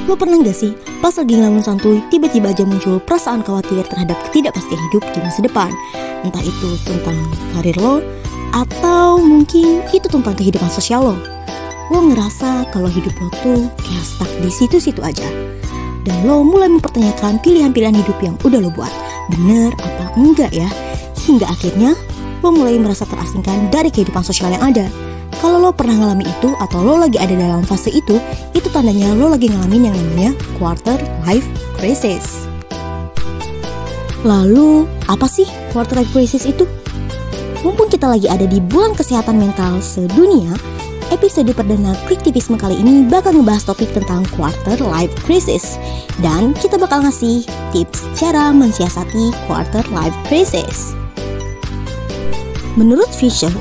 Lo pernah gak sih, pas lagi ngelamun santuy, tiba-tiba aja muncul perasaan khawatir terhadap ketidakpastian hidup di masa depan? Entah itu tentang karir lo, atau mungkin itu tentang kehidupan sosial lo. Lo ngerasa kalau hidup lo tuh kayak stuck di situ-situ aja. Dan lo mulai mempertanyakan pilihan-pilihan hidup yang udah lo buat, bener apa enggak ya? Hingga akhirnya, lo mulai merasa terasingkan dari kehidupan sosial yang ada. Kalau lo pernah ngalami itu atau lo lagi ada dalam fase itu tandanya lo lagi ngalamin yang namanya quarter life crisis. Lalu, apa sih quarter life crisis itu? Mumpung kita lagi ada di bulan kesehatan mental sedunia, episode perdana Kliktivisme kali ini bakal ngebahas topik tentang quarter life crisis. Dan kita bakal ngasih tips cara mensiasati quarter life crisis. Menurut Fisher,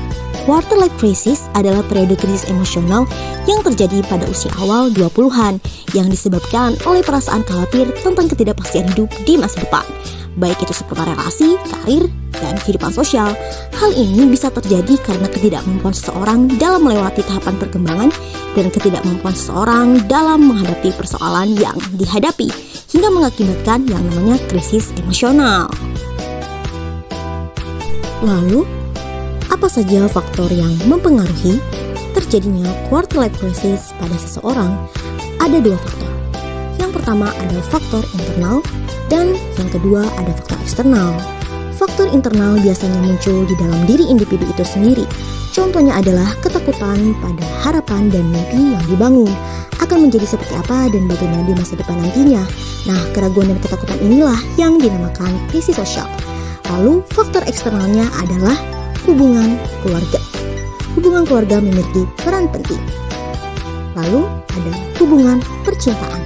quarter life crisis adalah periode krisis emosional yang terjadi pada usia awal 20-an yang disebabkan oleh perasaan khawatir tentang ketidakpastian hidup di masa depan, baik itu seputar relasi, karir, dan kehidupan sosial. Hal ini bisa terjadi karena ketidakmampuan seseorang dalam melewati tahapan perkembangan dan ketidakmampuan seseorang dalam menghadapi persoalan yang dihadapi, hingga mengakibatkan yang namanya krisis emosional. Lalu, apa saja faktor yang mempengaruhi terjadinya quarter life crisis pada seseorang? Ada dua faktor. Yang pertama adalah faktor internal dan yang kedua ada faktor eksternal. Faktor internal biasanya muncul di dalam diri individu itu sendiri. Contohnya adalah ketakutan pada harapan dan mimpi yang dibangun akan menjadi seperti apa dan bagaimana di masa depan nantinya. Nah, keraguan dan ketakutan inilah yang dinamakan krisis sosial. Lalu faktor eksternalnya adalah hubungan keluarga. Hubungan keluarga memiliki peran penting. Lalu ada hubungan percintaan.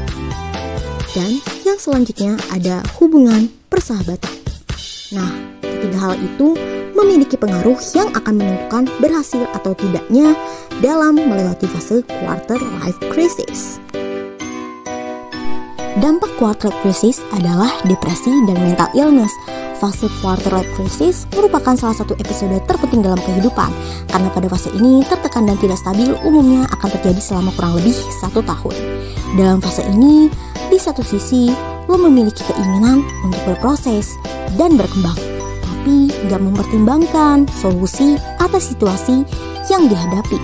Dan yang selanjutnya ada hubungan persahabatan. Nah, ketiga hal itu memiliki pengaruh yang akan menentukan berhasil atau tidaknya dalam melewati fase quarter life crisis. Dampak quarter life crisis adalah depresi dan mental illness. Fase quarter life crisis merupakan salah satu episode terpenting dalam kehidupan, karena pada fase ini tertekan dan tidak stabil umumnya akan terjadi selama kurang lebih 1 tahun. Dalam fase ini, di satu sisi, lo memiliki keinginan untuk berproses dan berkembang, tapi gak mempertimbangkan solusi atas situasi yang dihadapi.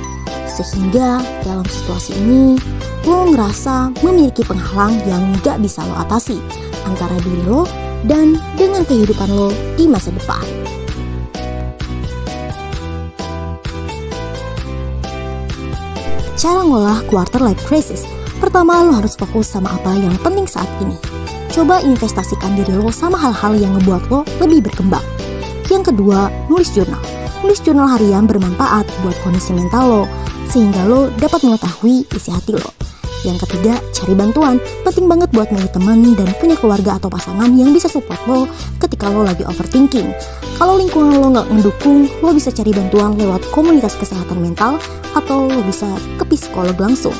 Sehingga dalam situasi ini, lo ngerasa memiliki penghalang yang gak bisa lo atasi antara diri lo dan dengan kehidupan lo di masa depan. Cara ngolah quarter life crisis. Pertama, lo harus fokus sama apa yang penting saat ini. Coba investasikan diri lo sama hal-hal yang ngebuat lo lebih berkembang. Yang kedua, nulis jurnal. Nulis jurnal harian bermanfaat buat kondisi mental lo, sehingga lo dapat mengetahui isi hati lo. Yang ketiga, cari bantuan. Penting banget buat milih teman dan punya keluarga atau pasangan yang bisa support lo ketika lo lagi overthinking. Kalau lingkungan lo gak mendukung, lo bisa cari bantuan lewat komunitas kesehatan mental atau lo bisa ke psikolog langsung.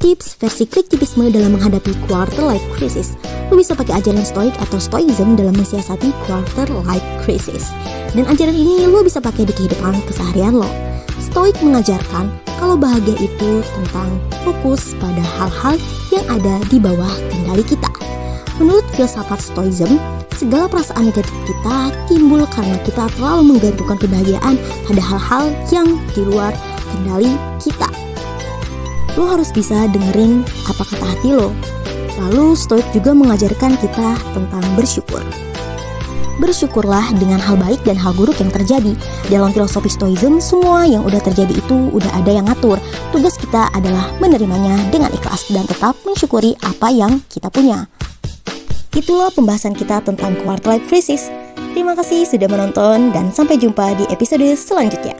Tips versi Kliktivisme dalam menghadapi quarter life crisis. Lo bisa pakai ajaran stoik atau stoicism dalam mensiasati quarter life crisis. Dan ajaran ini lo bisa pakai di kehidupan keseharian lo. Stoik mengajarkan kalau bahagia itu tentang fokus pada hal-hal yang ada di bawah kendali kita. Menurut filsafat Stoicism, segala perasaan negatif kita timbul karena kita terlalu menggantungkan kebahagiaan pada hal-hal yang di luar kendali kita. Lo harus bisa dengerin apa kata hati lo. Lalu Stoik juga mengajarkan kita tentang bersyukur. Bersyukurlah dengan hal baik dan hal buruk yang terjadi. Dalam filosofi Stoicism, semua yang udah terjadi itu udah ada yang ngatur. Tugas kita adalah menerimanya dengan ikhlas dan tetap mensyukuri apa yang kita punya. Itulah pembahasan kita tentang quarter life crisis. Terima kasih sudah menonton dan sampai jumpa di episode selanjutnya.